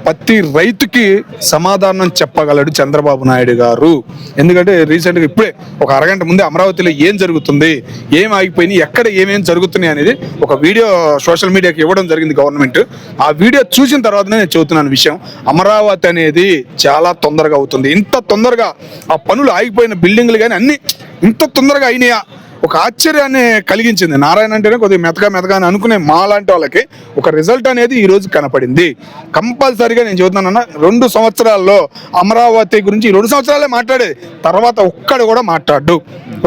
ప్రతి రైతుకి సమాధానం చెప్పగలడు చంద్రబాబు నాయుడు గారు. ఎందుకంటే రీసెంట్గా ఇప్పుడే ఒక అరగంట ముందే అమరావతిలో ఏం జరుగుతుంది, ఏం ఆగిపోయినాయి, ఎక్కడ ఏమేం జరుగుతున్నాయి అనేది ఒక వీడియో సోషల్ మీడియాకి ఇవ్వడం జరిగింది గవర్నమెంట్. ఆ వీడియో చూసిన తర్వాతనే నేను చెబుతున్నాను విషయం. అమరావతి అనేది చాలా తొందరగా అవుతుంది. ఇంత తొందరగా ఆ పనులు ఆగిపోయిన బిల్డింగ్లు కానీ అన్ని ఇంత తొందరగా అయినాయా ఒక ఆశ్చర్యాన్ని కలిగించింది. నారాయణ అంటేనే కొద్దిగా మెతగా అని అనుకునే మా లాంటి వాళ్ళకి ఒక రిజల్ట్ అనేది ఈ రోజు కనపడింది. కంపల్సరీగా నేను చెబుతున్నానన్న 2 సంవత్సరాల్లో అమరావతి గురించి 2 సంవత్సరాలే మాట్లాడేది, తర్వాత ఒక్కడు కూడా మాట్లాడు.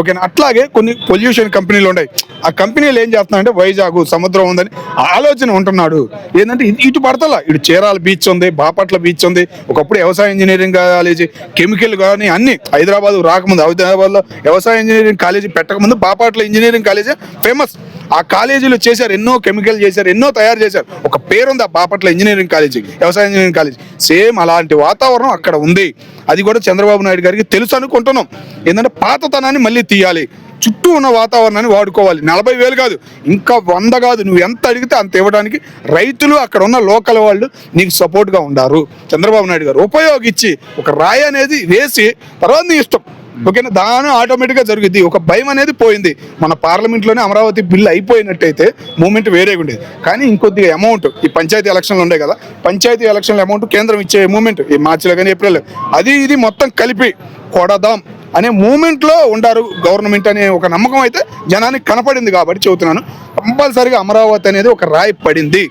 ఓకేనా? అట్లాగే కొన్ని పొల్యూషన్ కంపెనీలు ఉన్నాయి. ఆ కంపెనీలు ఏం చేస్తున్నాయంటే వైజాగ్ సముద్రం ఉందని ఆలోచన ఉంటున్నాడు. ఏంటంటే ఇటు పడతలా, ఇటు చీరాల బీచ్ ఉంది, బాపట్ల బీచ్ ఉంది, ఒకప్పుడు వ్యవసాయ ఇంజనీరింగ్ కాలేజీ, కెమికల్ కానీ అన్ని హైదరాబాద్ రాకముందు, హైదరాబాద్లో వ్యవసాయ ఇంజనీరింగ్ కాలేజీ పెట్టకముందు బాపట్ల ఇంజనీరింగ్ కాలేజీ ఫేమస్. ఆ కాలేజీలో చేశారు, ఎన్నో కెమికల్ చేశారు, ఎన్నో తయారు చేశారు. ఒక పేరుంది ఆ బాపట్ల ఇంజనీరింగ్ కాలేజీకి, వ్యవసాయ ఇంజనీరింగ్ కాలేజీ. సేమ్ అలాంటి వాతావరణం అక్కడ ఉంది. అది కూడా చంద్రబాబు నాయుడు గారికి తెలుసు అనుకుంటున్నాం. ఏంటంటే పాతతనాన్ని మళ్ళీ తీయాలి, చుట్టూ ఉన్న వాతావరణాన్ని వాడుకోవాలి. 40,000 కాదు, ఇంకా 100 కాదు, నువ్వు ఎంత అడిగితే అంత ఇవ్వడానికి రైతులు, అక్కడ ఉన్న లోకల్ వాళ్ళు నీకు సపోర్ట్గా ఉండారు. చంద్రబాబు నాయుడు గారు ఉపయోగించి ఒక రాయి అనేది వేసి తర్వాత నీ ఇష్టం. ఓకేనా? దాని ఆటోమేటిక్గా జరుగుద్ది. ఒక భయం అనేది పోయింది. మన పార్లమెంట్లోనే అమరావతి బిల్లు అయిపోయినట్టయితే మూమెంట్ వేరేగా ఉండేది. కానీ ఇంకొద్దిగా అమౌంట్ ఈ పంచాయతీ ఎలక్షన్లు ఉండే కదా, పంచాయతీ ఎలక్షన్ల అమౌంట్ కేంద్రం ఇచ్చే మూమెంట్ ఈ మార్చిలో కానీ ఏప్రిల్ అది ఇది మొత్తం కలిపి కొడదాం అనే మూమెంట్లో ఉండారు గవర్నమెంట్ అనే ఒక నమ్మకం అయితే జనానికి కనపడింది. కాబట్టి చెబుతున్నాను, కంపల్సరీగా అమరావతి అనేది ఒక రాయి పడింది,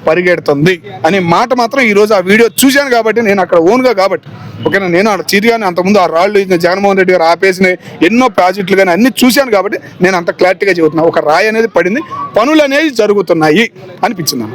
పరిగెడుతుంది అనే మాట మాత్రం ఈరోజు ఆ వీడియో చూశాను కాబట్టి, నేను అక్కడ ఓన్గా కాబట్టి. ఓకేనా? నేను ఆ చీరియాని అంతకుముందు ఆ రాళ్ళు జగన్మోహన్ రెడ్డి గారు ఆపేసిన ఎన్నో ప్రాజెక్టులు కానీ అన్ని చూశాను కాబట్టి నేను అంత క్లారిటీగా చెబుతున్నాను. ఒక రాయి అనేది పడింది, పనులు అనేవి జరుగుతున్నాయి అనిపించింది.